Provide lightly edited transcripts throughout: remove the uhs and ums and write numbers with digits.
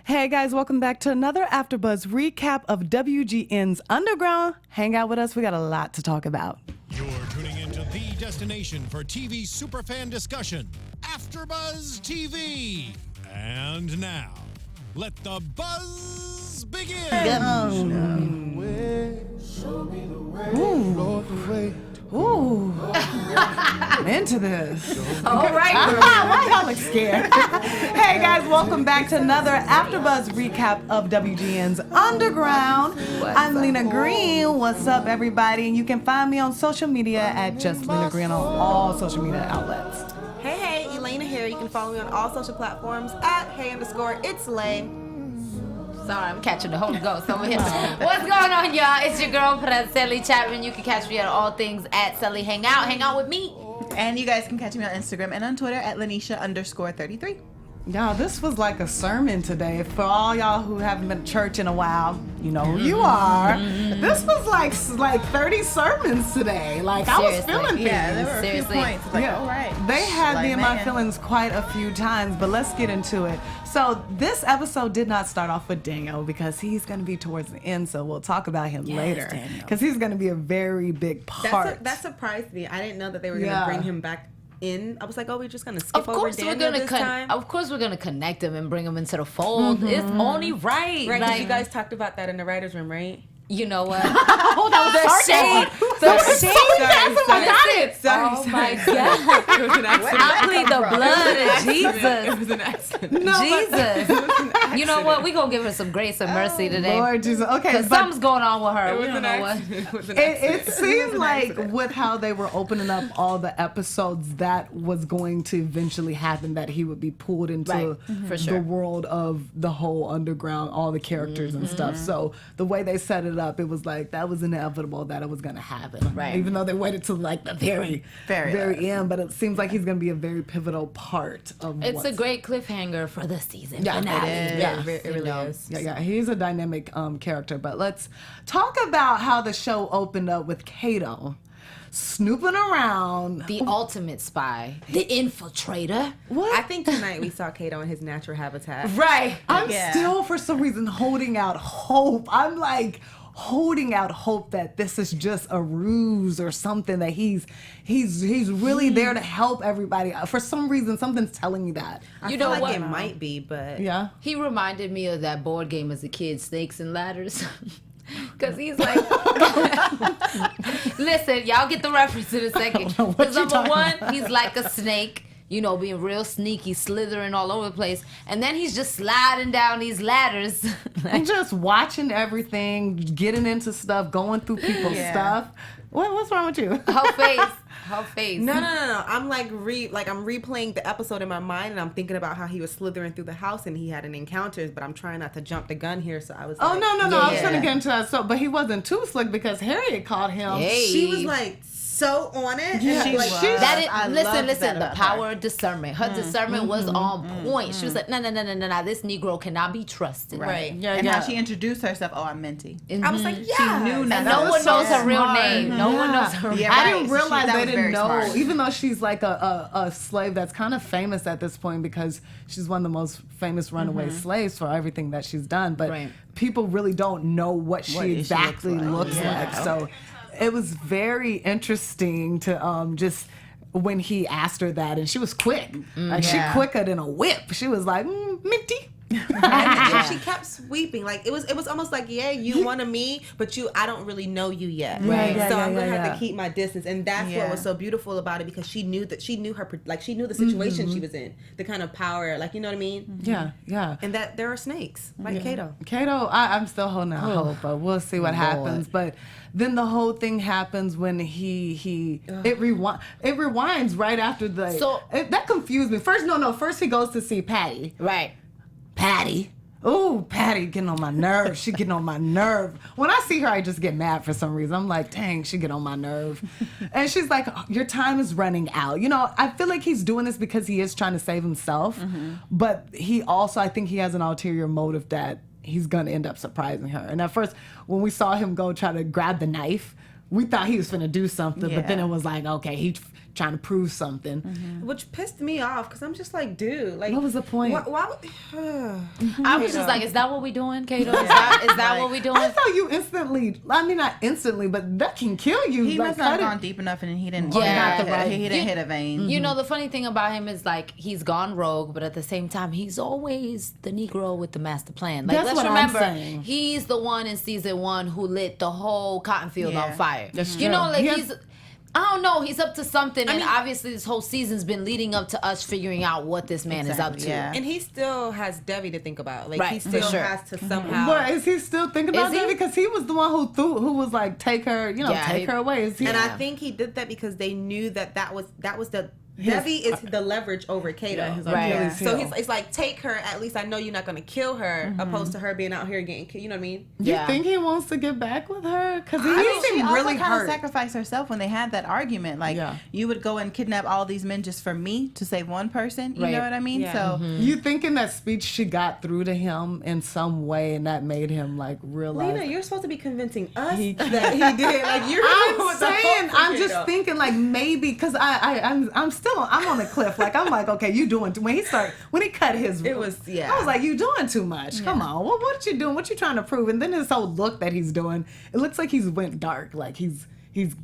Hey guys, welcome back to another AfterBuzz recap of WGN's Underground. Hang out with us, we got a lot to talk about. You're tuning into the destination for TV superfan discussion, AfterBuzz TV. And now, let the buzz begin. Ooh, I'm into this. All right. Why y'all look scared? Hey guys, welcome back to another AfterBuzz recap of WGN's Underground. I'm Lina Green. What's up, everybody? And you can find me on social media at just Lina Green on all social media outlets. Hey, Elayna here. You can follow me on all social platforms at hey_it's_lay. Sorry, I'm catching the Holy Ghost over here. What's going on, y'all? It's your girl, Franceli Chapman. You can catch me at all things at Sully Hangout. Hang out with me. And you guys can catch me on Instagram and on Twitter at Lynneisha_33. Y'all, this was like a sermon today. For all y'all who haven't been to church in a while, you know who you are. This was like 30 sermons today. Like, I was feeling things. Yeah, there were a few points. It's like, all right. They had like, me in my feelings quite a few times, but let's get into it. So this episode did not start off with Daniel because he's going to be towards the end, so we'll talk about him later. Because he's going to be a very big part. That surprised me. I didn't know that they were going to bring him back in. I was like, oh, we're just gonna skip over Daniel this time. Of course we're gonna connect him and bring him into the fold. It's only right. Right, like, you guys talked about that in the writer's room, right? You know what? Oh, that was the shade. Sorry. Oh my God. It was an accident. I plead the blood of Jesus. It was an accident. Jesus. You know what? We're going to give her some grace and mercy today. Lord Jesus. Okay, because something's going on with her. We don't know what. It seemed like with how they were opening up all the episodes, that was going to eventually happen, that he would be pulled into the world of the whole underground, all the characters and stuff. So the way they set it up, it was like that was inevitable that it was going to happen. Right. Even though they waited till like the very end, but it seems like he's going to be a very pivotal part of It's a great cliffhanger for the season finale. It is. Yeah, it really is. Yeah, he's a dynamic character. But let's talk about how the show opened up with Kato snooping around. The ultimate spy. The infiltrator. What? I think tonight we saw Kato in his natural habitat. Right. I'm still, for some reason, holding out hope. I'm like holding out hope that this is just a ruse or something, that he's really there to help everybody. For some reason, something's telling me that. I feel like it might be, but yeah. He reminded me of that board game as a kid, Snakes and Ladders. Because he's like, listen, y'all get the reference in a second. Because number one, he's like a snake, you know, being real sneaky, slithering all over the place. And then he's just sliding down these ladders. And just watching everything, getting into stuff, going through people's stuff. What's wrong with you? Her face. No. I'm like I'm replaying the episode in my mind, and I'm thinking about how he was slithering through the house and he had an encounters, but I'm trying not to jump the gun here, so I was no. like, I was trying to get into that. So, but he wasn't too slick because Harriet caught him. Hey. She was like so on it. Yeah. And Listen, the power of discernment. Her discernment was on point. She was like, no, this Negro cannot be trusted. Right. And how she introduced herself, I'm Minty. I was like, She knew And nothing. no one knows her real name. No one knows her real name. I didn't realize they didn't know, smart. even though she's like a slave that's kind of famous at this point because she's one of the most famous runaway slaves for everything that she's done. But people really don't know what she exactly looks like. So it was very interesting to just when he asked her that, and she was quick. She quicker than a whip. She was like, Minty. and she kept sweeping. Like it was almost like, you one of me, but I don't really know you yet. Right. So I'm gonna have to keep my distance. And that's what was so beautiful about it, because she knew the situation she was in, the kind of power, like, you know what I mean? Yeah. And that there are snakes, like Kato. I'm still holding out hope, but we'll see what happens. But then the whole thing happens when it rewinds right after that confused me. First he goes to see Patty. Right. Patty. Oh, Patty getting on my nerve. She getting on my nerve. When I see her, I just get mad for some reason. I'm like, dang, she get on my nerve. And she's like, your time is running out. You know, I feel like he's doing this because he is trying to save himself. But he also, I think he has an ulterior motive that he's going to end up surprising her. And at first, when we saw him go try to grab the knife, we thought he was finna do something, but then it was like, okay, he's trying to prove something. Which pissed me off because I'm just like, dude, like, what was the point? Why I was just like, is that what we doing, Kato? Is that what we doing? I thought you instantly, I mean, not instantly, but that can kill you. He like, must not have gone deep enough and he didn't he didn't hit a vein. You know, the funny thing about him is like he's gone rogue, but at the same time, he's always the Negro with the master plan. Like, That's let's what remember, I'm saying. he's the one in season 1 who lit the whole cotton field on fire. That's you know, true. like He's- I don't know. He's up to something, and obviously this whole season's been leading up to us figuring out what this man is up to. Yeah. And he still has Debbie to think about. Like, Right, he for still sure. has to somehow. But is he still thinking about Is he? that? Because he was the one who was like, take her, take her away. Is he? And I think he did that because they knew that was the Debbie is the leverage over Kato. Yeah, his Right. Achilles So heel. it's like, take her. At least I know you're not going to kill her, opposed to her being out here getting killed. You know what I mean? You think he wants to get back with her? Because he She seemed also really kind of hurt. sacrificed herself when they had that argument. Like, you would go and kidnap all these men just for me to save one person. You know what I mean? Yeah. So You think in that speech she got through to him in some way, and that made him like realize. Lena, you're supposed to be convincing us that he did. Like, you're I'm saying, I'm just thinking like maybe because I'm on the cliff. Like I'm like, okay, you doing when he cut his. It was I was like, you doing too much. Come on, what you doing? What you trying to prove? And then his whole look that he's doing, it looks like he's went dark. Like he's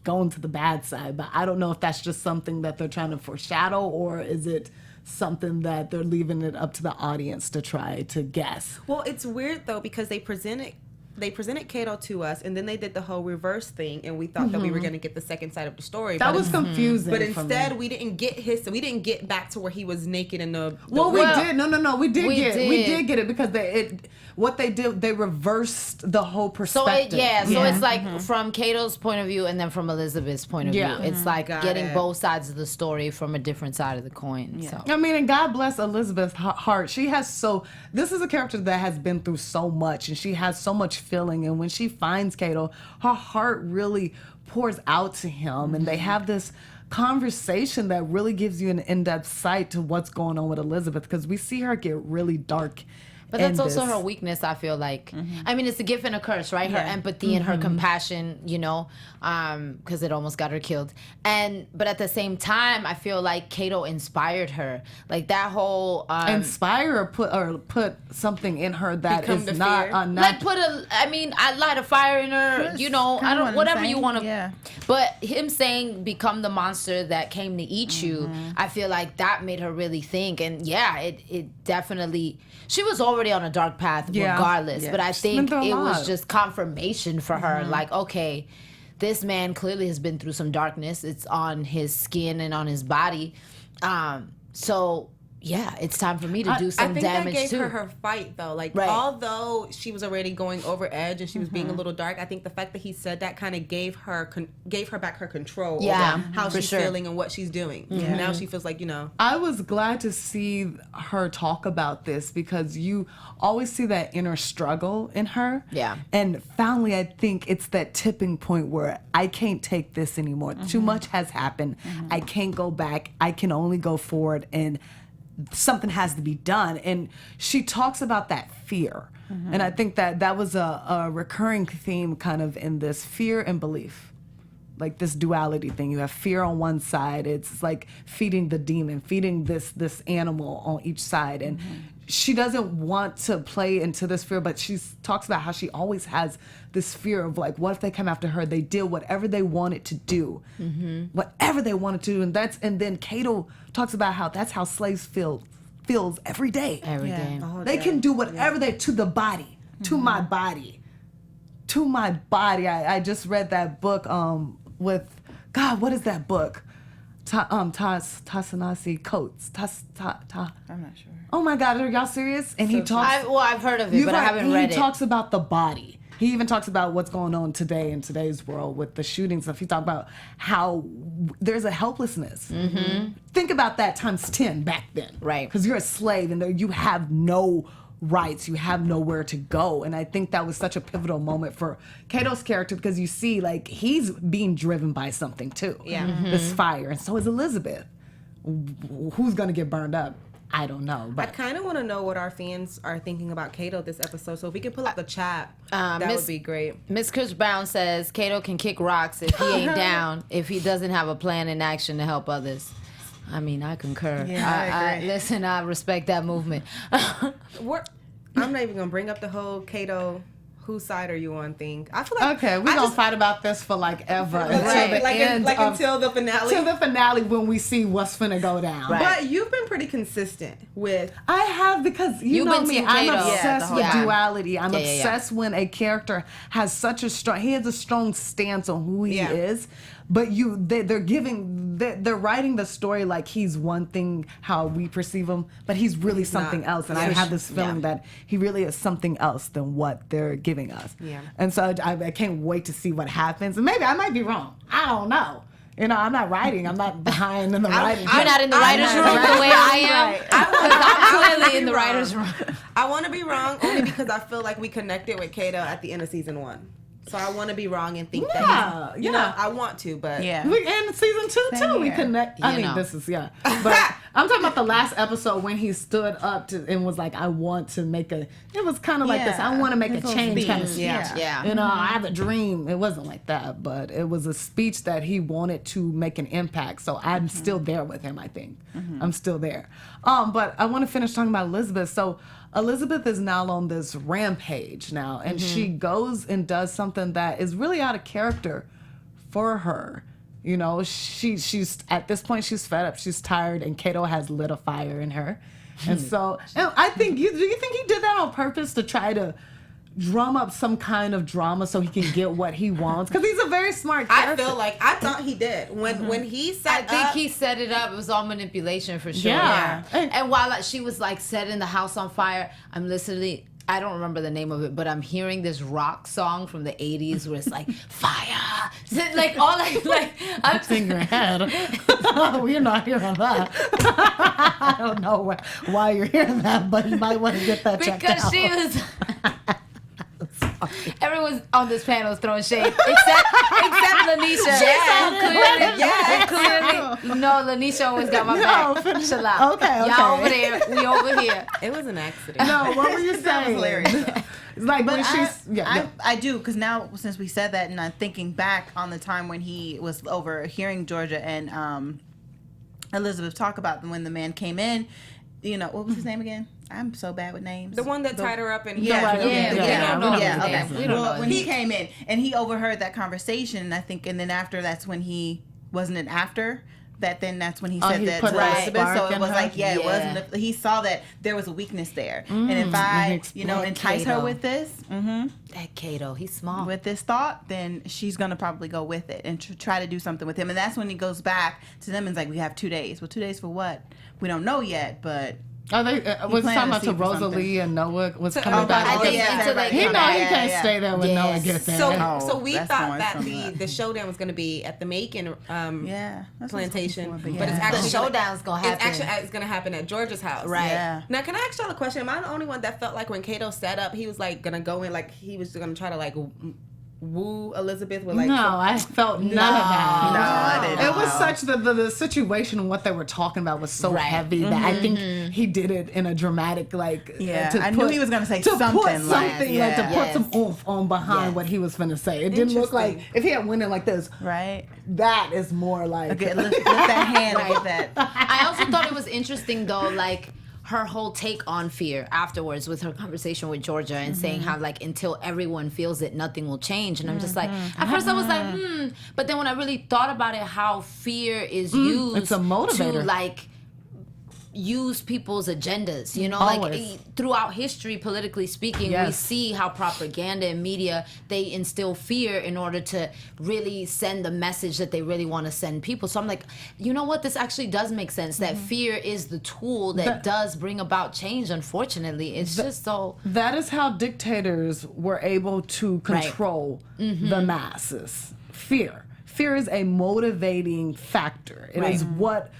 going to the bad side. But I don't know if that's just something that they're trying to foreshadow, or is it something that they're leaving it up to the audience to try to guess. Well, it's weird though because they presented Kato to us, and then they did the whole reverse thing, and we thought that we were going to get the second side of the story. That was confusing. But instead, we didn't get back to where he was naked in the. We did. No, we did get it because they reversed the whole perspective. So it's like from Kato's point of view and then from Elizabeth's point of view. It's like getting both sides of the story from a different side of the coin. So I mean, and God bless Elizabeth's heart. This is a character that has been through so much, and she has so much feeling, and when she finds Kato, her heart really pours out to him, and they have this conversation that really gives you an in-depth sight to what's going on with Elizabeth, because we see her get really dark. But that's also her weakness, I feel like. I mean, it's a gift and a curse, right? Her empathy and her compassion, because it almost got her killed. But at the same time, I feel like Kato inspired her. Like that whole... inspire or put something in her that is not... I light a fire in her, whatever you want to... Yeah. But him saying, become the monster that came to eat you, I feel like that made her really think. And it definitely... She was already on a dark path regardless, but I think it was just confirmation for her. Like, okay, this man clearly has been through some darkness. It's on his skin and on his body. So yeah, it's time for me to do some damage too. I think that gave her fight though. Like, although she was already going over edge and she was being a little dark, I think the fact that he said that kind of gave her back her control over how she's feeling and what she's doing. Now she feels like, I was glad to see her talk about this because you always see that inner struggle in her. Yeah. And finally, I think it's that tipping point where I can't take this anymore. Too much has happened. I can't go back. I can only go forward, and something has to be done. And she talks about that fear. And I think that was a recurring theme kind of in this, fear and belief. Like this duality thing. You have fear on one side. It's like feeding the demon, feeding this animal on each side. And she doesn't want to play into this fear, but she talks about how she always has this fear of like, what if they come after her? They did whatever they wanted to do, whatever they wanted to do, and then Kato talks about how that's how slaves feels every day. Every day. They can do whatever they to the body, to my body, to my body. I just read that book with God. What is that book? Ta-Nehisi Coates. I'm not sure. Oh my God, are y'all serious? And he talks. I've heard of it, but I haven't read it. He talks about the body. He even talks about what's going on today in today's world with the shootings stuff. He talks about how there's a helplessness. Think about that times 10 back then. Right. Because you're a slave and you have no rights. You have nowhere to go. And I think that was such a pivotal moment for Kato's character because you see, like, he's being driven by something too. Yeah. This fire. And so is Elizabeth. Who's going to get burned up? I don't know. But I kind of want to know what our fans are thinking about Kato this episode. So if we could pull up the chat, that would be great. Miss Chris Brown says Kato can kick rocks if he ain't down, if he doesn't have a plan in action to help others. I mean, I concur. Yeah, I agree. Listen, I respect that movement. I'm not even going to bring up the whole Kato, whose side are you on thing. I feel like we're gonna fight about this for like ever until the finale. Till the finale when we see what's finna go down. Right. But you've been pretty consistent with. I have, because you know me. I'm obsessed with duality. I'm obsessed when a character has such a strong. He has a strong stance on who he is. But they're writing the story like he's one thing, how we perceive him, but he's really something else. And I have this feeling that he really is something else than what they're giving us. Yeah. And so I can't wait to see what happens. And maybe I might be wrong. I don't know. You know, I'm not writing. I'm not behind in the writing. You're not in the writer's room the way I am. I'm clearly in the writer's room. I want to be wrong only because I feel like we connected with Kato at the end of season 1. So I want to be wrong and think that he's, you know, I want to, but and season 2 too. We connect. This is but I'm talking about the last episode when he stood up and was like, "I want to make a." It was kind of like this. I want to make a change, kind of speech. You know, I have a dream. It wasn't like that, but it was a speech that he wanted to make an impact. So I'm still there with him. I think I'm still there. But I want to finish talking about Elizabeth. So Elizabeth is now on this rampage now, and she goes and does something that is really out of character for her. You know, she's at this point, she's fed up, she's tired, and Kato has lit a fire in her. And so, and I think, do you think he did that on purpose to try to drum up some kind of drama so he can get what he wants? Because he's a very smart character. I feel like, I thought he did. When he set I think he set it up. It was all manipulation for sure. Yeah. And while she was like setting the house on fire, I'm listening. I don't remember the name of it, but I'm hearing this rock song from the 80s where it's like, fire! Like, all like I'm in your head. We're not hearing that. I don't know why you're hearing that, but you might want to get that checked out. Because she was... Everyone's on this panel is throwing shade, except Lynneisha. Clearly. No, Lynneisha always got my back. Chill out. Okay. Y'all over there, we over here. It was an accident. No, what were you saying? Hilarious. It's like when she's... I do, because now, since we said that, and I'm thinking back on the time when he was overhearing Georgia and Elizabeth talk about when the man came in, you know, what was his name again? I'm so bad with names. The one that tied her up and we don't know. When he came in and he overheard that conversation, I think, and then after that's when he wasn't it after that. Then that's when he said that to Elizabeth. So it was like, it wasn't. He saw that there was a weakness there, and if I, entice her with this, that Kato, he's small with this thought, then she's gonna probably go with it and try to do something with him. And that's when he goes back to them and is like, we have 2 days. Well, 2 days for what? We don't know yet, but. Are they? Was talking about to Rosalee and Noah was coming back. I think he can't stay there when Noah gets there. So we thought that the showdown was going to be at the Macon plantation, but it's actually the showdown's going to happen. It's going to happen at Georgia's house. Right. Yeah. Now, can I ask y'all a question? Am I the only one that felt like when Kato set up, he was like going to go in, like he was going to try to like woo Elizabeth with like... No, I felt none of that. No, I didn't. It was such the situation and what they were talking about was so heavy that I think he did it in a dramatic like. I knew he was going to say something. To put some oomph on behind what he was going to say. It didn't look like if he had went in like this. Right. That is more like. Okay, lift that hand like that. I also thought it was interesting though, like. Her whole take on fear afterwards with her conversation with Georgia and saying how like until everyone feels it, nothing will change. And I'm just like, at first I was like, but then when I really thought about it, how fear is used it's a motivator. to like use people's agendas, you know, Always. like throughout history, politically speaking, we see how propaganda and media, they instill fear in order to really send the message that they really want to send people. So I'm like, you know what, this actually does make sense, that fear is the tool that does bring about change. Unfortunately, it's just so. That is how dictators were able to control the masses. Fear is a motivating factor. It is what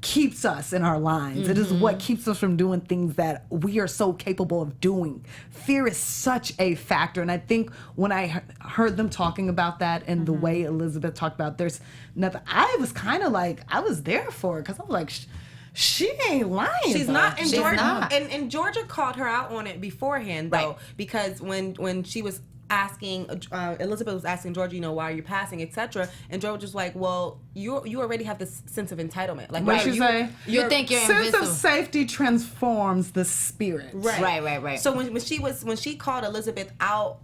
keeps us in our lines. It is what keeps us from doing things that we are so capable of doing. Fear is such a factor. And I think when I heard them talking about that and the way Elizabeth talked about there's nothing, I was kind of like, I was there for it because I was like, She ain't lying. She's though. not. And She's Georgia, not. And Georgia called her out on it beforehand, though, because when she was asking, Elizabeth was asking Georgia, you know, why are you passing, etc. And Georgia was like, well, you already have this sense of entitlement. Like, what you think you're sense invincible. of safety transforms the spirit. Right. So when she called Elizabeth out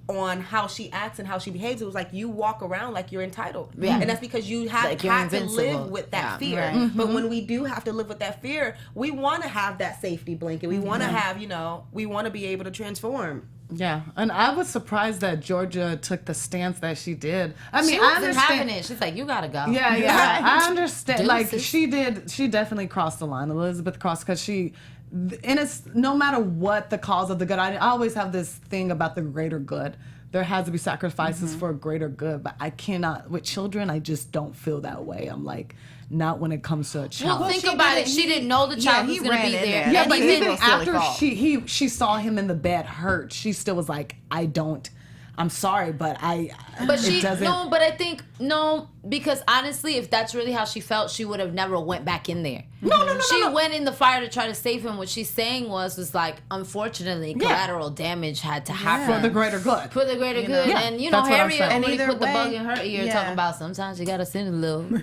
on how she acts and how she behaves, it was like, you walk around like you're entitled. Yeah. And that's because you have like had to live with that fear. Right. Mm-hmm. But when we do have to live with that fear, we want to have that safety blanket. We want to have, you know, we want to be able to transform. Yeah, and I was surprised that Georgia took the stance that she did. I mean, she wasn't having it. She's like, you gotta go. Yeah, I understand. Like, Deuces. she definitely crossed the line. Elizabeth crossed, because and it's no matter what the cause of the good. I always have this thing about the greater good. There has to be sacrifices for a greater good, but I cannot, with children, I just don't feel that way. I'm like, not when it comes to a child. Well, think about it. She didn't know the child was going to be there. Yeah, but even after she saw him in the bed hurt, she still was like, I'm sorry, but But she doesn't. But I think because honestly, if that's really how she felt, she would have never went back in there. No. She went in the fire to try to save him. What she's saying was like, unfortunately, collateral damage had to happen for the greater good. For the greater good, Yeah, and Harriet already put the bug in her ear, talking about sometimes you gotta send a little.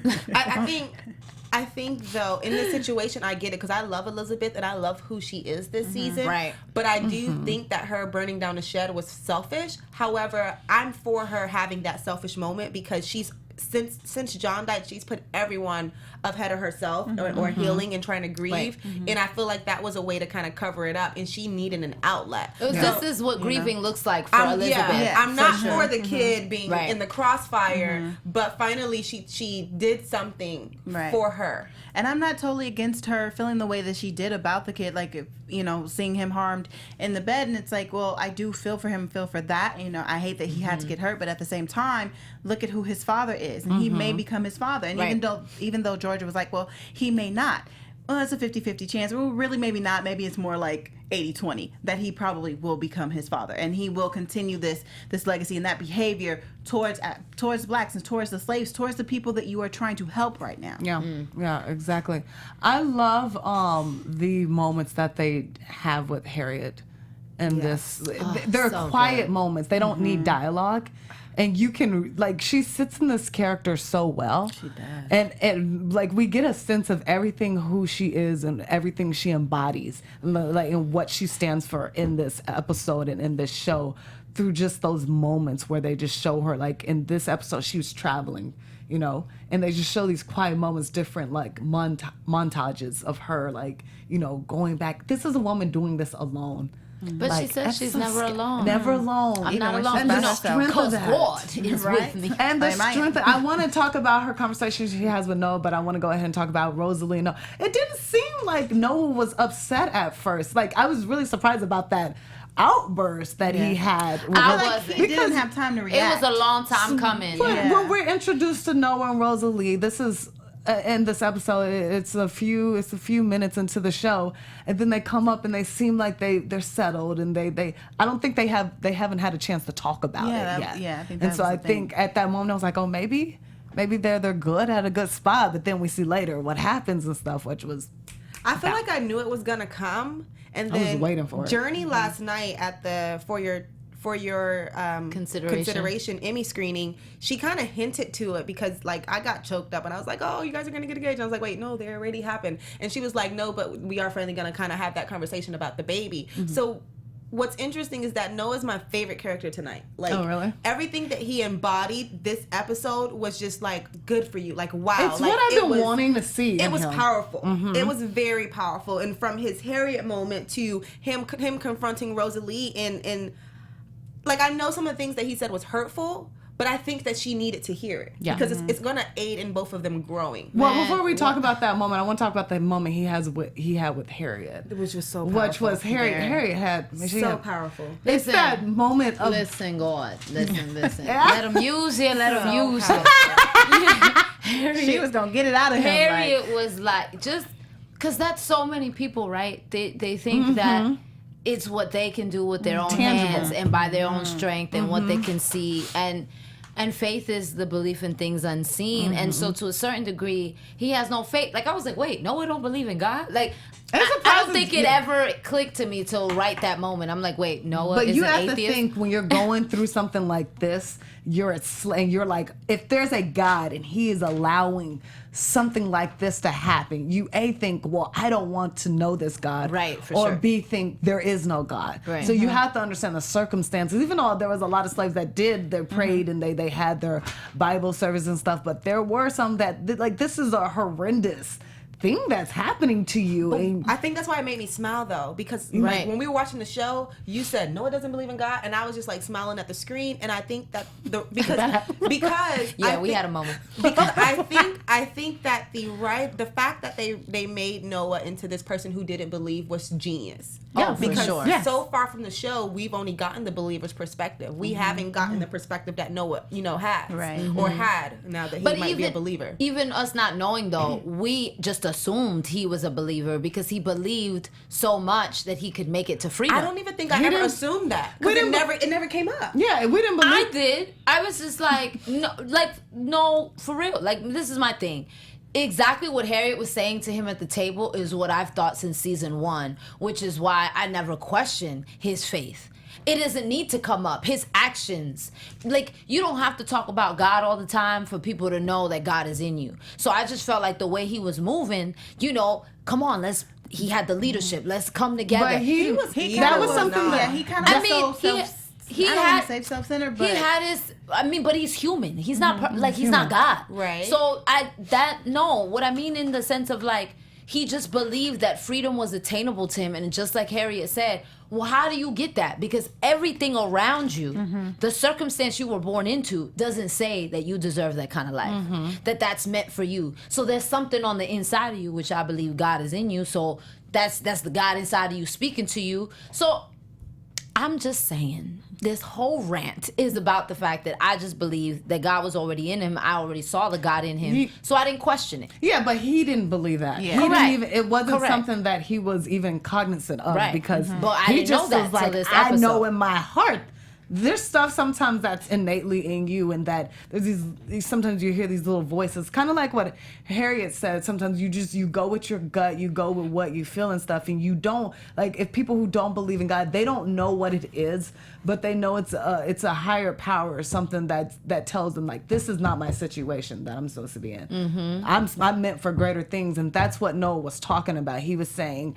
I think though, in this situation, I get it, because I love Elizabeth and I love who she is this season. Right. But I do think that her burning down the shed was selfish. However, I'm for her having that selfish moment, because she's since John died, she's put everyone ahead of herself or healing and trying to grieve. And I feel like that was a way to kind of cover it up, and she needed an outlet. This is what grieving looks like for Elizabeth. I'm not for the kid being in the crossfire, but finally she did something for her. And I'm not totally against her feeling the way that she did about the kid, like, seeing him harmed in the bed. And it's like, well, I do feel for him, feel for that. I hate that he had to get hurt, but at the same time, look at who his father is. And he may become his father. And even though Georgia was like, well, he may not. Well, it's a 50-50 chance. Well, really, maybe not. Maybe it's more like 80-20 that he probably will become his father, and he will continue this legacy and that behavior towards blacks and towards the slaves, towards the people that you are trying to help right now. Yeah, exactly. I love the moments that they have with Harriet in this. They're so quiet moments. They don't need dialogue. And you can, like, she sits in this character so well. She does. And like, we get a sense of everything who she is and everything she embodies, like, and what she stands for in this episode and in this show, through just those moments where they just show her, like, in this episode, she was traveling, and they just show these quiet moments, different, like, montages of her, like, going back. This is a woman doing this alone. But like, she says she's never alone. Never alone. I'm not alone. And the strength of that. God is with me. And the strength. I want to talk about her conversation she has with Noah, but I want to go ahead and talk about Rosalee and Noah. It didn't seem like Noah was upset at first. Like, I was really surprised about that outburst that he had. He didn't have time to react. It was a long time coming. When we're introduced to Noah and Rosalee, this is in this episode, it's a few minutes into the show, and then they come up and they seem like they're settled, and they I don't think they haven't had a chance to talk about it yet. Yeah, I think and so I think at that moment I was like, oh, maybe they're good at a good spot, but then we see later what happens and stuff, which was. I feel like I knew it was gonna come, and then I was waiting for it. Journey last night at the for your consideration Emmy screening, she kind of hinted to it, because like I got choked up and I was like, oh, you guys are gonna get engaged. And I was like, wait, no, they already happened. And she was like, no, but we are finally gonna kind of have that conversation about the baby. So what's interesting is that Noah's my favorite character tonight. Like, oh, really? Everything that he embodied this episode was just like good for you. Like, wow. It's like, what I've been wanting to see. It was powerful. It was very powerful. And from his Harriet moment to him confronting Rosalee and like, I know some of the things that he said was hurtful, but I think that she needed to hear it. Yeah. Because it's going to aid in both of them growing. Well, before we talk about that moment, I want to talk about the moment he had with Harriet. Which was so powerful. Which was Harriet had. So powerful. It's that moment of... Listen, God. Listen. Let him use it. Let him use it. She was going to get it out of him. Harriet was like, just... Because that's so many people, right? They think that... It's what they can do with their own hands and by their own strength and what they can see. And And faith is the belief in things unseen. And so to a certain degree, he has no faith. Like, I was like, wait, Noah don't believe in God? Like, I don't think it ever clicked to me till right that moment. I'm like, wait, Noah is an atheist? But you have to think, when you're going through something like this, you're like, if there's a God and he is allowing something like this to happen, you think, well, I don't want to know this God. Right, for or sure. B, think there is no God. Right. So you have to understand the circumstances. Even though there was a lot of slaves that they prayed and they had their Bible service and stuff, but there were some that, like, this is a horrendous thing that's happening to you. And I think that's why it made me smile, though, because like, when we were watching the show, you said Noah doesn't believe in God, and I was just like smiling at the screen. And I think that because we had a moment. Because I think that the fact that they made Noah into this person who didn't believe was genius. Yeah, because for sure. So far from the show, we've only gotten the believer's perspective. We haven't gotten the perspective that Noah, has, or had, now that he might be a believer. Even us not knowing, though, we just assumed he was a believer because he believed so much that he could make it to freedom. I don't even think I ever assumed that. It never came up. Yeah, we didn't believe. I did. I was just like, no, for real. Like, this is my thing. Exactly what Harriet was saying to him at the table is what I've thought since season 1, which is why I never questioned his faith. It doesn't need to come up. His actions. Like, you don't have to talk about God all the time for people to know that God is in you. So I just felt like the way he was moving, come on, he had the leadership. Let's come together. But he was something that he kind of he had self-centered, but he had his. But he's human. He's not he's not God. Right. So what I mean in the sense of, like, he just believed that freedom was attainable to him, and just like Harriet said, well, how do you get that? Because everything around you, the circumstance you were born into, doesn't say that you deserve that kind of life, that's meant for you. So there's something on the inside of you, which I believe God is in you. So that's the God inside of you speaking to you. So I'm just saying, this whole rant is about the fact that I just believe that God was already in him. I already saw the God in him, so I didn't question it. Yeah, but he didn't believe that. Yeah. He didn't even. It wasn't something that he was even cognizant of, because But I didn't know that till this episode. I know in my heart. There's stuff sometimes that's innately in you, and that there's these sometimes you hear these little voices, kind of like what Harriet said. Sometimes you go with your gut, you go with what you feel and stuff, and you don't, like, if people who don't believe in God, they don't know what it is, but they know it's a higher power or something that tells them, like, this is not my situation that I'm supposed to be in. I'm meant for greater things, and that's what Noah was talking about. He was saying,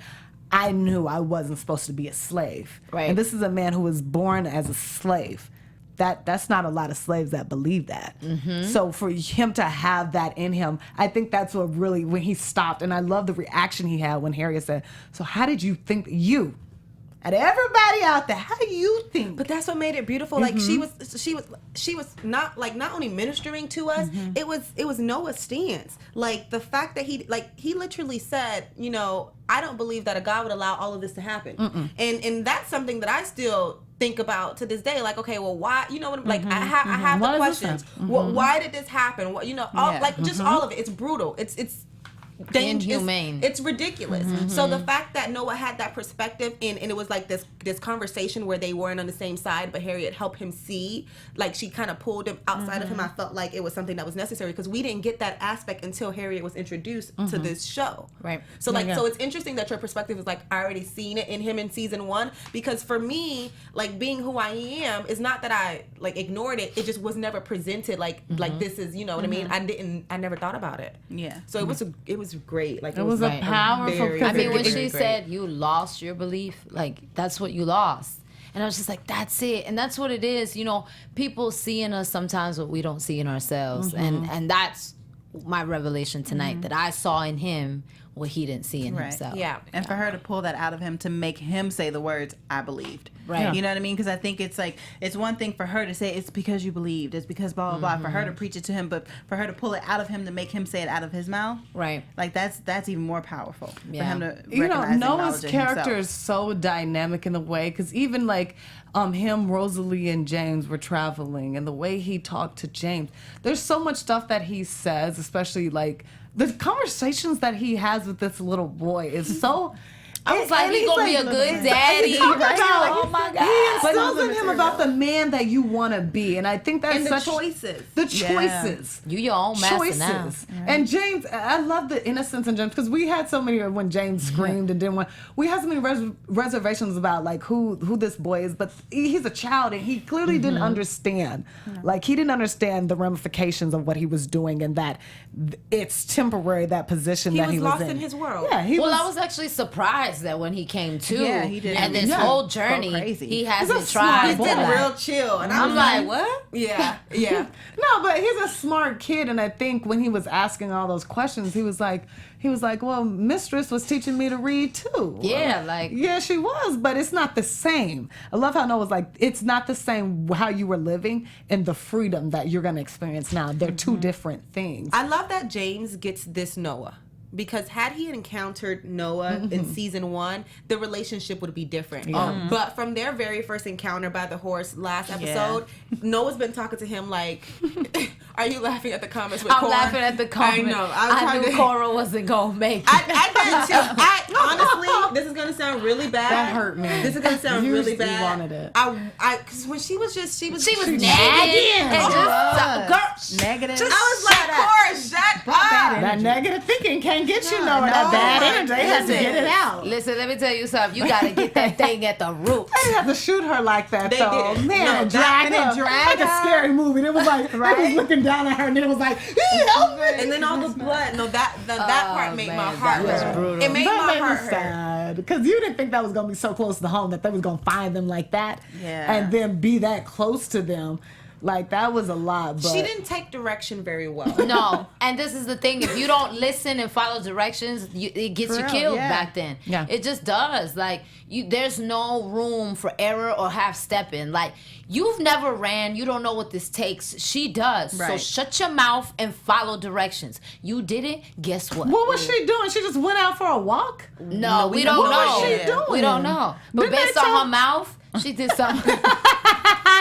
I knew I wasn't supposed to be a slave. Right. And this is a man who was born as a slave. That's not a lot of slaves that believe that. So for him to have that in him, I think that's what really, when he stopped, and I love the reaction he had when Harriet said, so how did you think, and everybody out there, how do you think? But that's what made it beautiful. Like, she was not only ministering to us, it was Noah's stance. Like, the fact that he literally said, I don't believe that a God would allow all of this to happen. And that's something that I still think about to this day. Like, okay, well, why? You know what? Like, I have the questions. Well, why did this happen? What, just all of it. It's brutal. It's inhumane. It's ridiculous. So the fact that Noah had that perspective, and it was like this conversation where they weren't on the same side, but Harriet helped him see, like, she kind of pulled him outside of him. I felt like it was something that was necessary, because we didn't get that aspect until Harriet was introduced to this show. Right. So so it's interesting that your perspective is like, I already seen it in him in season 1, because for me, like, being who I am is not that I like ignored it. It just was never presented like this is, what I mean? I never thought about it. Yeah. So it was great. Like, it was a powerful. I mean, when she said you lost your belief, like, that's what you lost. And I was just like, that's it. And that's what it is. People see in us sometimes what we don't see in ourselves. And that's my revelation tonight, that I saw in him what he didn't see in himself. Yeah. And for her to pull that out of him, to make him say the words, I believed. Right. Yeah. You know what I mean? Because I think it's like, it's one thing for her to say, it's because you believed. It's because blah, blah, blah. For her to preach it to him, but for her to pull it out of him to make him say it out of his mouth. Right. Like, that's even more powerful. Yeah. For him to recognize Noah's character himself. is so dynamic in the way, because even like him, Rosalee, and James were traveling, and the way he talked to James, there's so much stuff that he says, especially like the conversations that he has with this little boy is so I was like, he's gonna be a good daddy. Oh my God. He instills in him about the man that you want to be, and I think that's and the choices. The choices. You your own master now. And James, I love the innocence in James because we had so many when James screamed and didn't want. We had so many reservations about like who this boy is, but he's a child and he clearly didn't understand. Like he didn't understand the ramifications of what he was doing and that it's temporary, that position that he was lost in his world. Yeah, I was actually surprised that when he came to, he did. And this whole journey, he hasn't tried. He's been real chill, and I'm like, what? Yeah. No, but he's a smart kid, and I think when he was asking all those questions, he was like, well, Mistress was teaching me to read too. Yeah, she was, but it's not the same. I love how Noah's like, it's not the same how you were living and the freedom that you're going to experience now. They're two different things. I love that James gets this Noah. Because had he encountered Noah in season 1, the relationship would be different. But from their very first encounter by the horse last episode, Noah's been talking to him like, are you laughing at the comments with Cora? I'm laughing at the comments. I know. I knew Cora wasn't going to make it. I did too. Honestly, this is going to sound really bad. That hurt me. This is going to sound really bad. You wanted it. Because when she was nagging. And just negative. I was like, Cora, shut up. That negative thinking can't get you nowhere. That bad energy. They have to get it out. Listen, let me tell you something. You got to get that thing at the root. They didn't have to shoot her like that, They though. did. Man, drag her. Like a scary movie. It was like, they was looking down at her, and then it was like, help me. And then all the blood. No, that part made my heart hurt. Brutal. It made my heart hurt. Sad. Because you didn't think that was going to be so close to home that they was going to find them like that. Yeah. And then be that close to them. Like, that was a lot. But She didn't take direction very well. No, and this is the thing. If you don't listen and follow directions, it gets you killed back then. Yeah. It just does. Like, there's no room for error or half-stepping. Like, you've never ran. You don't know what this takes. She does. Right. So shut your mouth and follow directions. You didn't, guess what? What was she doing? She just went out for a walk? No, we don't know. What was she doing? We don't know. But Didn't based they on tell- her mouth, she did something.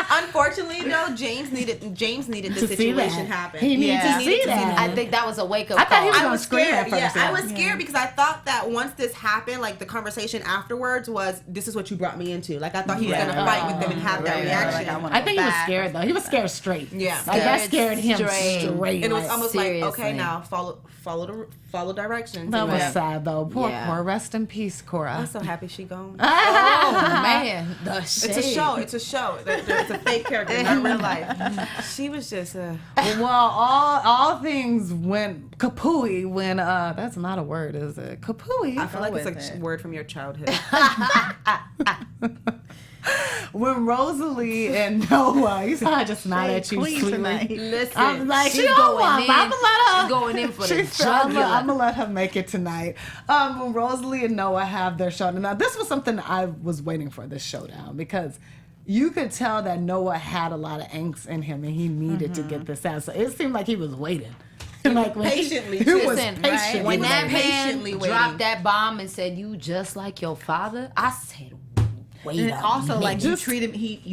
Unfortunately, though, James needed this situation happen. He needed to see that. I think that was a wake-up call. I thought he was I going to was scream scared. at first. I was scared because I thought that once this happened, like the conversation afterwards was, "This is what you brought me into." Like I thought he was going to fight with them and have that reaction. I think he was scared, though. He was scared straight. Yeah. Like, that scared him Straight. straight. And it was almost Seriously. like, okay, now follow directions. That was Yeah. sad, though. Poor Yeah. Cora. Rest in peace, Cora. I'm so happy she gone. Oh, man. It's a show. It's a show. It's a fake character, not real life. She was just Well, all things went kapooey when that's not a word, is it? Kapooey. I feel like it's a word from your childhood. When Rosalee and Noah, you saw her just nod at you sweetly. Listen, I'm like, she's she don't going want. in. I'm gonna let her. She's going in for the I'm jugular. gonna let her make it tonight. When Rosalee and Noah have their showdown. Now, this was something I was waiting for, this showdown, because you could tell that Noah had a lot of angst in him and he needed to get this out. So it seemed like he was waiting. Like patiently. He was Listen, patient. when was that man patiently waiting. dropped that bomb and said, "You just like your father," I said, "Wait And a also, minute." like, you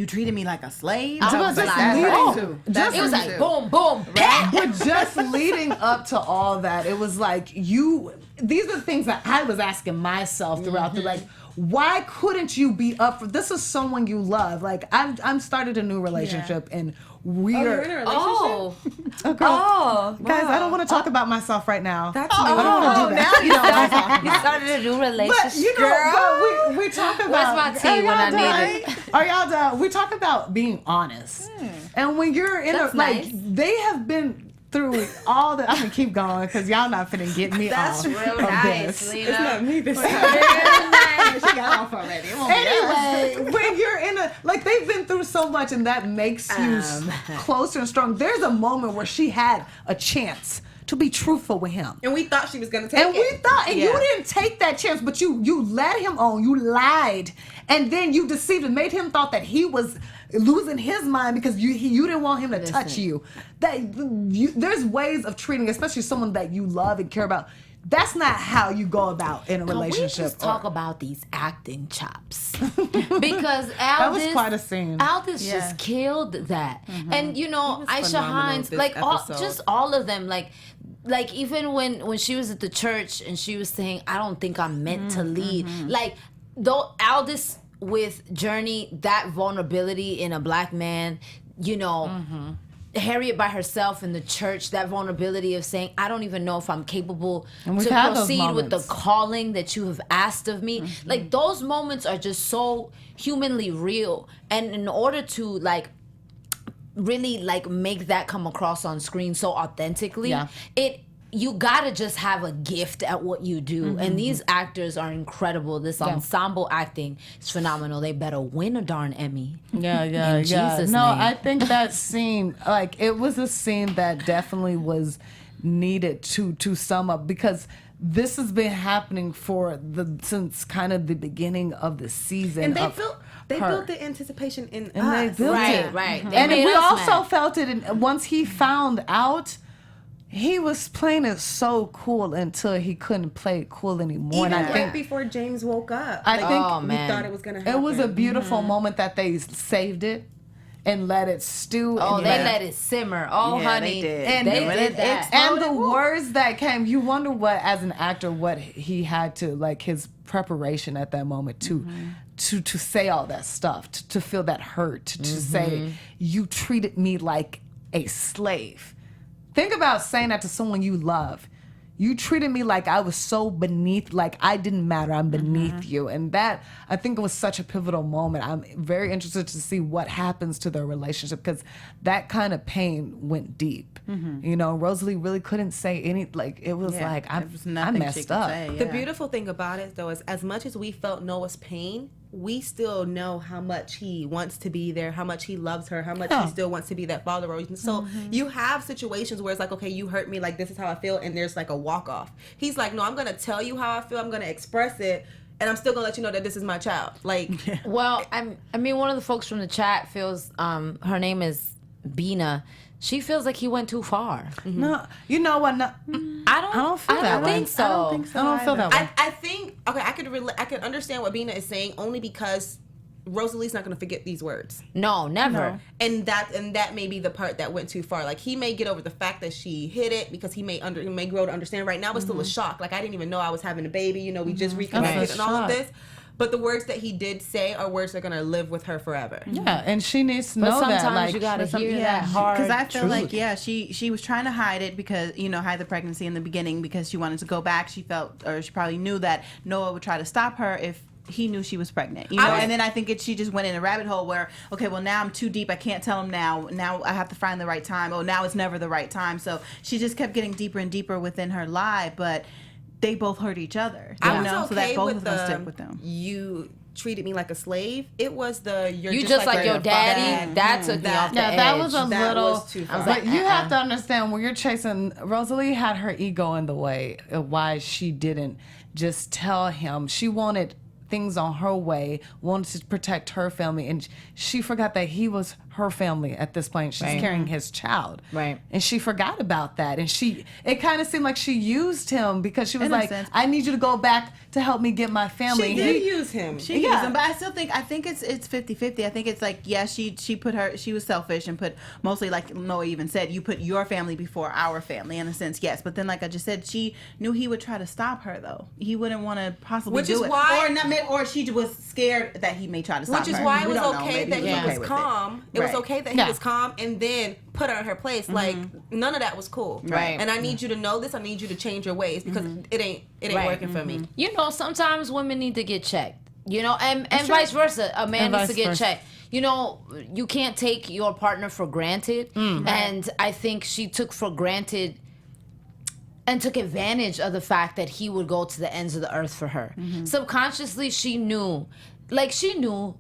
treated me like a slave. I was like, just that's leaving. right, too. That's it was right, like too. boom, boom, right? But just leading up to all that, it was like these are the things that I was asking myself throughout the, like, why couldn't you be up for this? Is someone you love. Like, I'm started a new relationship and You're in a relationship? Oh, guys, I don't want to talk about myself right now. That's I don't want to do that. you started a new relationship. But you know, but we talk about. Where's my tea Are when I y'all need done? Are y'all done? We talk about being honest, and when you're in That's like, nice. they have been through all the. I'm gonna keep going because y'all not finna get me That's off real of nice, this. Lena. It's not me this time. She got off already. It won't be us. Anyway, when you're in a, like, they've been through so much and that makes you closer and strong. There's a moment where she had a chance to be truthful with him. And we thought she was going to take it. And we thought, and you didn't take that chance, but you led him on, you lied, and then you deceived and made him thought that he was losing his mind because you didn't want him to touch you. There's ways of treating, especially someone that you love and care about. That's not how you go about in a relationship. We just talk about these acting chops because Aldous, that was quite a scene. Aldous just killed that, and you know, Aisha phenomenal Hines, this like episode. all of them, like like even when she was at the church and she was saying, I don't think I'm meant to lead. Like though Aldous with Journey, that vulnerability in a black man, you know, Harriet by herself in the church, that vulnerability of saying, I don't even know if I'm capable to proceed with the calling that you have asked of me. Like those moments are just so humanly real. And in order to like really like make that come across on screen so authentically, you gotta just have a gift at what you do. And these actors are incredible. This ensemble acting is phenomenal. They better win a darn Emmy. In Jesus' name. I think that scene, like, it was a scene that definitely was needed to sum up, because this has been happening since kind of the beginning of the season. And they built the anticipation in us. They built it. Right. And we also felt it. And once he found out, he was playing it so cool until he couldn't play it cool anymore. Even and I think before James woke up. I think we thought it was going to happen. It was a beautiful moment that they saved it and let it stew. Oh, they let it simmer. Oh, honey. They did. And they did that. And the words that came, you wonder what, as an actor, what he had to, like, his preparation at that moment to say all that stuff, to feel that hurt, to say, you treated me like a slave. Think about saying that to someone you love. You treated me like I was so beneath, like I didn't matter, I'm beneath you. And that, I think it was such a pivotal moment. I'm very interested to see what happens to their relationship, because that kind of pain went deep. You know, Rosalee really couldn't say any, like, it was like, I messed up. The beautiful thing about it, though, is as much as we felt Noah's pain, we still know how much he wants to be there, how much he loves her, how much he still wants to be that father role. So you have situations where it's like, okay, you hurt me, like this is how I feel, and there's like a walk off. He's like, no, I'm gonna tell you how I feel, I'm gonna express it, and I'm still gonna let you know that this is my child. Like, well, I mean, one of the folks from the chat feels, her name is Bina. She feels like he went too far. No, you know what? No, I don't think so. I don't feel that way. I think, okay, I could understand what Bina is saying, only because Rosalee's not going to forget these words. No, never. No. And that may be the part that went too far. Like, he may get over the fact that she hid it, because he may grow to understand. Right now, it's still a shock. Like, I didn't even know I was having a baby. You know, we just reconnected and all of this. But the words that he did say are words that are going to live with her forever. Yeah, and she needs to know that. Sometimes like, you got to hear that hard Because I feel truth. like, she was trying to hide it because, hide the pregnancy in the beginning because she wanted to go back. She felt, or she probably knew that Noah would try to stop her if he knew she was pregnant, and then I think she just went in a rabbit hole where, okay, well, now I'm too deep, I can't tell him now I have to find the right time. Oh, now it's never the right time. So she just kept getting deeper and deeper within her lie, but they both hurt each other. I was okay so that both with of them stick with them. You treated me like a slave. It was you're you just like your daddy. That took me off the edge. That was a little. Was too far. But you have to understand, when you're chasing, Rosalee had her ego in the way of why she didn't just tell him. She wanted things on her way, wanted to protect her family, and she forgot that he was her family at this point. She's carrying his child. Right. And she forgot about that. And it kind of seemed like she used him, because she was like, I need you to go back to help me get my family. She did use him. She used him, but I think it's 50-50. I think it's like, she was selfish and put, mostly like Noah even said, you put your family before our family in a sense, yes. But then, like I just said, she knew he would try to stop her, though. He wouldn't want to possibly do it. Or she was scared that he may try to stop her. Which is why it was okay that he was calm. It was okay that he was calm and then put her in her place. Like, none of that was cool. Right. And I need you to know this. I need you to change your ways, because it ain't working for me. You know, sometimes women need to get checked. And vice versa. A man needs to get checked. You can't take your partner for granted. And I think she took for granted and took advantage of the fact that he would go to the ends of the earth for her. Subconsciously, she knew.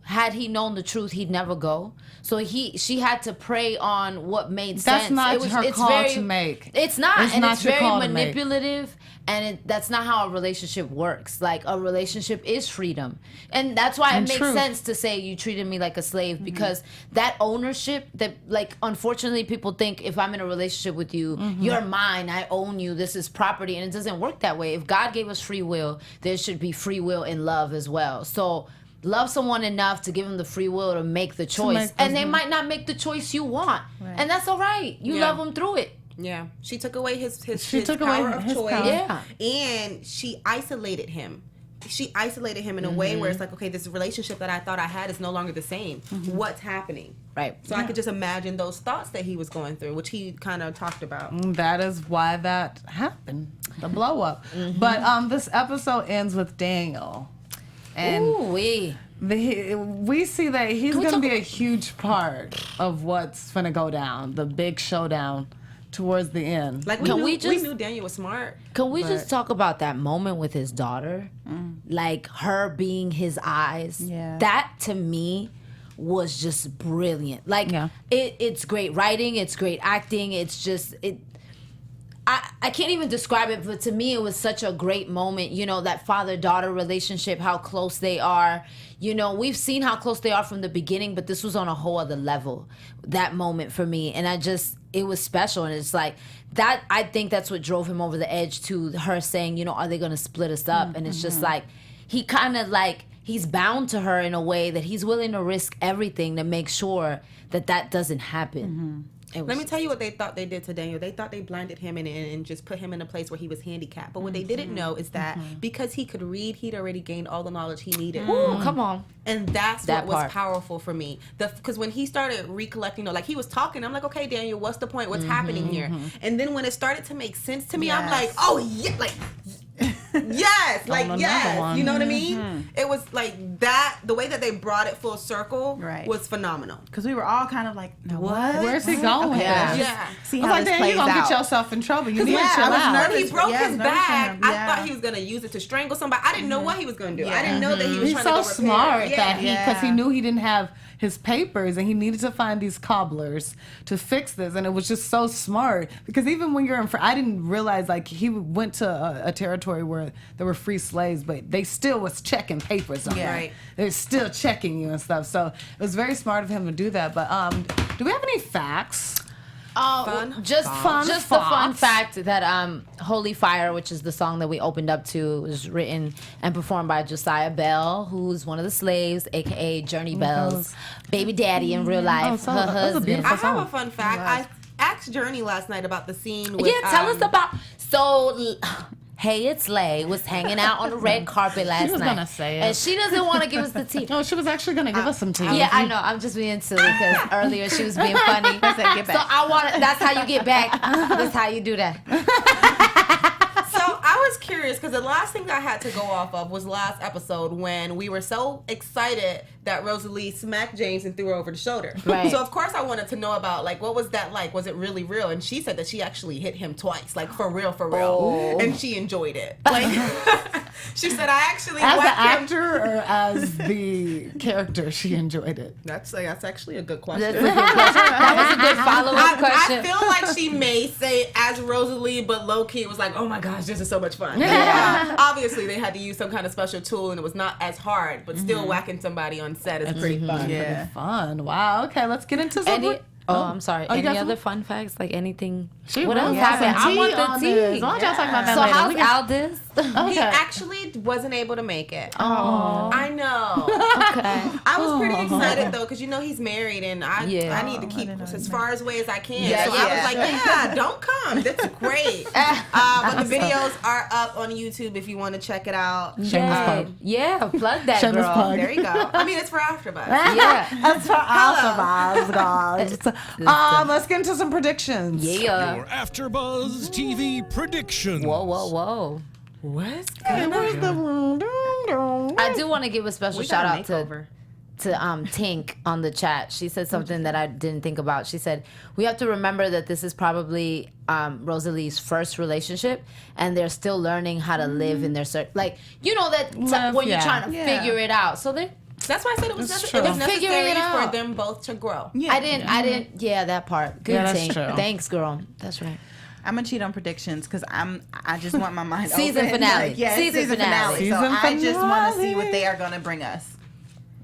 Had he known the truth, he'd never go. So she had to prey on what made sense. That's not her call to make. It's not, and it's very manipulative. And that's not how a relationship works. Like, a relationship is freedom. And that's why it makes sense to say you treated me like a slave, because that ownership that, like, unfortunately people think if I'm in a relationship with you, you're mine, I own you, this is property. And it doesn't work that way. If God gave us free will, there should be free will in love as well. So love someone enough to give them the free will to make the choice. And they might not make the choice you want. Right. And that's all right. You love them through it. Yeah, she took away his power of choice. Yeah, and she isolated him. She isolated him in a way where it's like, okay, this relationship that I thought I had is no longer the same. What's happening? Right. So I could just imagine those thoughts that he was going through, which he kind of talked about. That is why that happened, the blow up. But this episode ends with Daniel, and we see that he's going to be a huge part of what's going to go down, the big showdown towards the end. Like we knew Daniel was smart. Can we just talk about that moment with his daughter? Like her being his eyes. Yeah. That to me was just brilliant. Like it's great writing, it's great acting, it's just I can't even describe it, but to me it was such a great moment, you know, that father-daughter relationship, how close they are. You know, we've seen how close they are from the beginning, but this was on a whole other level, that moment for me. And it was special. And it's like, that, I think that's what drove him over the edge to her saying, you know, are they going to split us up? And it's just like, he kind of like, he's bound to her in a way that he's willing to risk everything to make sure that doesn't happen. Let me tell you what they thought they did to Daniel. They thought they blinded him and just put him in a place where he was handicapped. But what they didn't know is that because he could read, he'd already gained all the knowledge he needed. Ooh, come on. And that's what was powerful for me. Because when he started recollecting, like he was talking, I'm like, okay, Daniel, what's the point? What's happening here? And then when it started to make sense to me, I'm like, oh, yeah, like... yes, like yes, you know what I mean? It was like that. The way that they brought it full circle was phenomenal. Because we were all kind of like, no, what? Where's he going? Okay, yeah. See how this plays you're gonna out. get yourself in trouble. You need to chill out. out. When he broke his bag, I thought he was gonna use it to strangle somebody. I didn't know what he was gonna do. I didn't know that he was trying to go repair. He's so smart that because he knew he didn't have his papers and he needed to find these cobblers to fix this, and it was just so smart because even when you're in, I didn't realize like he went to a territory where there were free slaves, but they still was checking papers on right. They're still checking you and stuff. So it was very smart of him to do that. But do we have any facts? Just the fun fact that Holy Fire, which is the song that we opened up to, was written and performed by Josiah Bell, who's one of the slaves, aka Journey Bell's baby daddy in real life. Her husband. I have a fun fact. I asked Journey last night about the scene with, tell us about Harriet Slay was hanging out on the red carpet last night. She was gonna say it. And she doesn't want to give us the tea. No, she was actually gonna give us some tea. Yeah, I know. I'm just being silly because earlier she was being funny. I said, get back. So that's how you get back. That's how you do that. So I was curious because the last thing I had to go off of was last episode when we were so excited that Rosalee smacked James and threw her over the shoulder. Right. So of course I wanted to know about like what was that like? Was it really real? And she said that she actually hit him twice, like for real, and she enjoyed it. Like she said, I actually as the actor or as the character, she enjoyed it. That's actually a good question. That was a good follow-up question. I feel like she may say as Rosalee, but low key it was like, oh my gosh, this is so much fun. Yeah. Obviously they had to use some kind of special tool and it was not as hard, but still whacking somebody on set is pretty fun. Yeah. Pretty fun. Wow. Okay, let's get into some. I'm sorry. Any other fun facts? Like anything? What else happened? I want the tea. Why don't y'all talk about that later? So how's Aldous? He actually wasn't able to make it. Oh, I know. Okay. I was pretty excited though, because you know he's married, and I need to keep as far away as I can. So I was like, don't come. That's great. But the videos are up on YouTube if you want to check it out. Yeah, plug that, Shameless girl. plug. There you go. I mean, it's for AfterBuzz. Yeah, that's for AfterBuzz, guys. Let's get into some predictions. Yeah. Your AfterBuzz TV predictions. Whoa. What's I do want to give a special shout out to Tink on the chat. She said something that I didn't think about. She said, we have to remember that this is probably Rosalee's first relationship, and they're still learning how to live in their when you're trying to figure it out. So that's why I said it was necessary for them both to grow. Yeah. I didn't. Yeah, that part. Good thing. Thanks, girl. That's right. I'm gonna cheat on predictions because I just want my mind season open. Finale. Season finale. I just want to see what they are gonna bring us.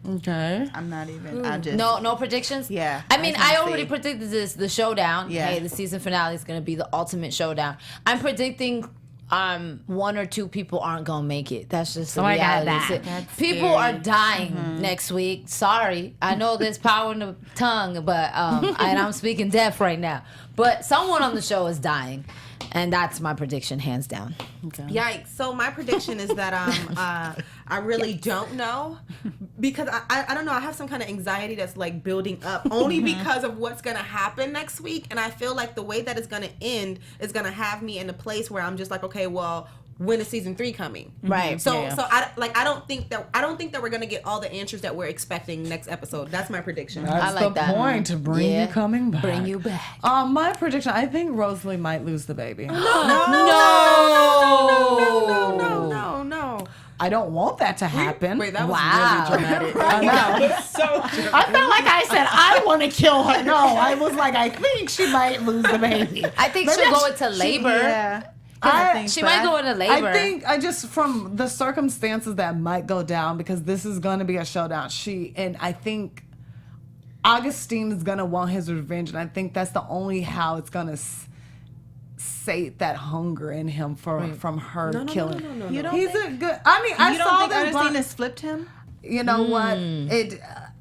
Okay. I'm not even. I just no predictions. Yeah. I mean, I already predicted the showdown. Yeah. Hey, the season finale is gonna be the ultimate showdown. I'm predicting one or two people aren't gonna make it. That's just the reality. People are dying next week. Sorry, I know there's power in the tongue, but and I'm speaking deaf right now. But someone on the show is dying, and that's my prediction, hands down. Okay. Yikes! So my prediction is that I really don't know, because I don't know. I have some kind of anxiety that's like building up only because of what's gonna happen next week, and I feel like the way that it's gonna end is gonna have me in a place where I'm just like, okay, well, when is season 3 coming? Right. So I don't think that we're gonna get all the answers that we're expecting next episode. That's my prediction. That's I like the that. point to bring you coming back. Bring you back. My prediction, I think Rosalee might lose the baby. No. I don't want that to happen. Wait, that was really dramatic. I know. So I felt like I said I want to kill her. No, I was like, I think she might lose the baby. I think she'll go into labor. She might go into labor. I think from the circumstances that might go down, because this is going to be a showdown. I think Augustine is going to want his revenge, and I think that's the only how it's going to sate that hunger in him from her killing. No. You don't He's think, a good. I mean, I saw that Ernestine has flipped him. You know what?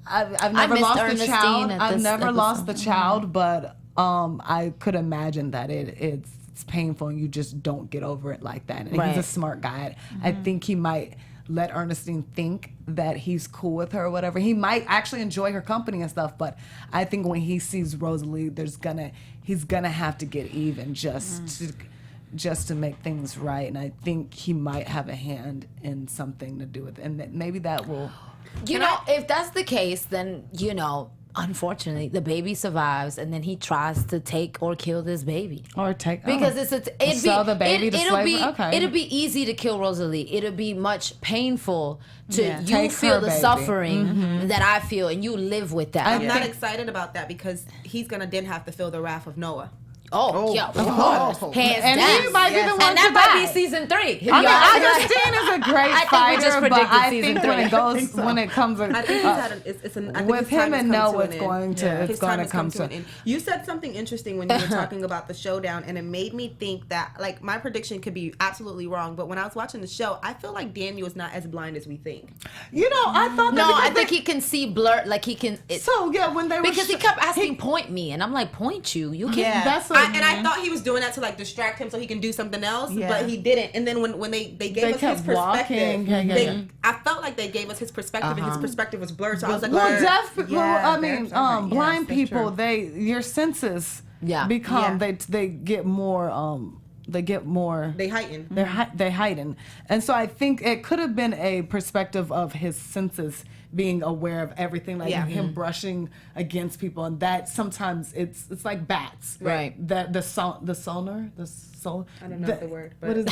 I've never lost the child. I've never lost the child, but I could imagine that it's painful and you just don't get over it like that. And he's a smart guy. I think he might let Ernestine think that he's cool with her or whatever. He might actually enjoy her company and stuff, but I think when he sees Rosalee, he's gonna have to get even just to make things right. And I think he might have a hand in something to do with it. And maybe that will... if that's the case, then, unfortunately, the baby survives, and then he tries to take or kill this baby. Because sell the baby to slavery. It'll be easy to kill Rosalee. It'll be much painful to you feel the suffering that I feel, and you live with that. I'm not excited about that, because he's gonna then have to feel the wrath of Noah. Of course. Hands and down. he might be the one and that might be season 3. Augustine is a great fighter, but I think when it comes with him and Noah, it's going to come to an end. You said something interesting when you were talking about the showdown, and it made me think that, like, my prediction could be absolutely wrong, but when I was watching the show, I feel like Daniel is not as blind as we think. I thought that. No, I think he can see blur, like he can. When they were because he kept asking, point me, and I'm like, point you. You can. Yeah. That's I thought he was doing that to like distract him so he can do something else, but he didn't. And then when they gave us his perspective, I felt like they gave us his perspective, and his perspective was blurred. So I was like, blind people, your senses become they get more. They heighten. They heighten, and so I think it could have been a perspective of his senses being aware of everything, like him brushing against people, and that sometimes it's like bats, right? That the sonar. I don't know the word, but what is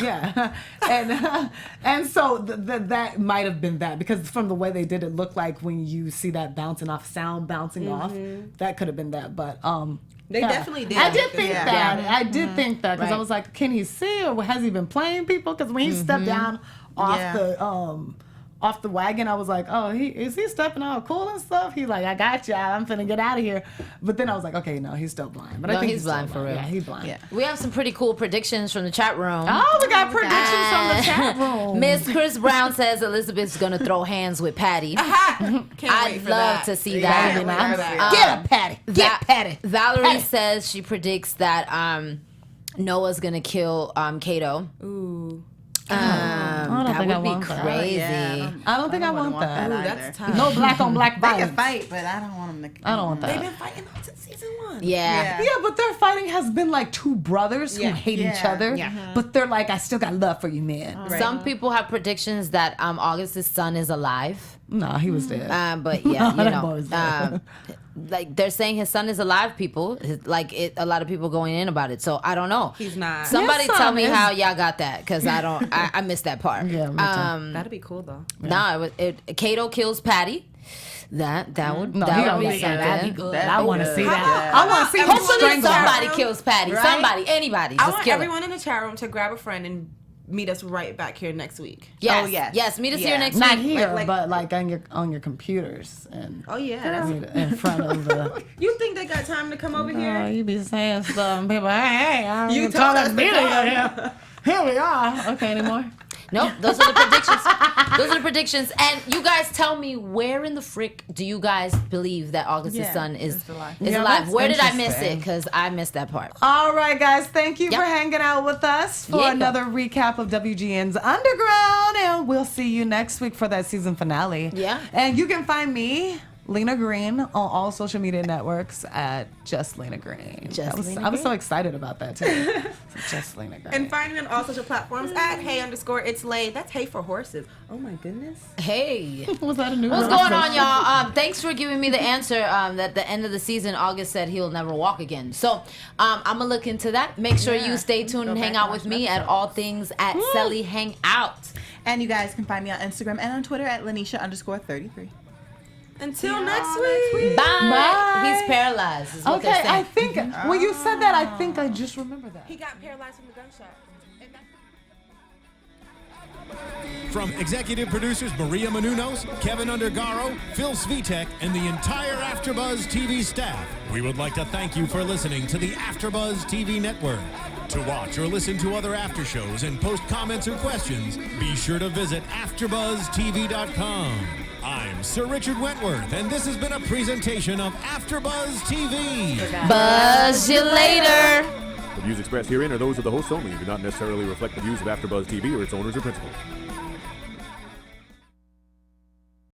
and so that might have been that, because from the way they did it, looked like when you see that bouncing off, that could have been that, but they definitely did. I did think that. I did think that, because I was like, can he see, or has he been playing people? Because when he stepped down off the wagon, I was like, oh, is he stepping out cool and stuff? He's like, I got you, I'm finna get out of here. But then I was like, okay, no, he's still blind. But I think he's blind for real. Yeah, he's blind. Yeah. We have some pretty cool predictions from the chat room. Oh, we got predictions from the chat room. Miss Chris Brown says Elizabeth's gonna throw hands with Patty. I'd love to see that. Get a Patty. Get Patty. Valerie says she predicts that Noah's gonna kill Kato. Ooh. That would be crazy. I don't think I want that. Ooh, that's tough. No black on black violence. They can fight, but I don't want them to. I don't want that. They've been fighting since season 1. Yeah, but their fighting has been like two brothers who hate each other. Yeah. But they're like, I still got love for you, man. Right. Some people have predictions that August's son is alive. No, he was dead. But like they're saying his son is alive, people. A lot of people going in about it. So I don't know. He's not. Somebody tell me how y'all got that, because I don't. I missed that part. Yeah. That'd be cool though. Yeah. Kato kills Patty. That would be something. That'd be good. I want to see that. I want to see him hopefully somebody kills Patty. Right? Somebody, anybody. I want everyone in the chat room to grab a friend and meet us right back here next week. Yes. Oh, yes. Meet us here next week. Not here, but like on your computers and in front of the. You think they got time to come over here? You be saying stuff, and people, hey, you told us to come. Here we are. Okay, anymore? Nope, those are the predictions. Those are the predictions. And you guys tell me, where in the frick do you guys believe that August's son is alive? Where did I miss it? Because I missed that part. All right, guys. Thank you for hanging out with us for another recap of WGN's Underground. And we'll see you next week for that season finale. Yeah. And you can find me, Lina Green, on all social media networks at Just Lina Green. I was so excited about that too. Just Lina Green. And find me on all social platforms at hey_it's_lay. That's hey for horses. Oh my goodness. Hey. Was that a new What's going on, y'all? Thanks for giving me the answer that at the end of the season, August said he'll never walk again. So I'm going to look into that. Make sure you stay tuned and hang out with me at all things at Selly Hangout. And you guys can find me on Instagram and on Twitter at Lynneisha_33. Until next week. Bye. He's paralyzed. Is what they're saying. I think when you said that, I think I just remember that. He got paralyzed from the gunshot. From executive producers Maria Menounos, Kevin Undergaro, Phil Svitek, and the entire AfterBuzz TV staff, we would like to thank you for listening to the AfterBuzz TV network. To watch or listen to other after shows and post comments or questions, be sure to visit AfterBuzzTV.com. I'm Sir Richard Wentworth, and this has been a presentation of AfterBuzz TV. Buzz you later. The views expressed herein are those of the hosts only and do not necessarily reflect the views of AfterBuzz TV or its owners or principals.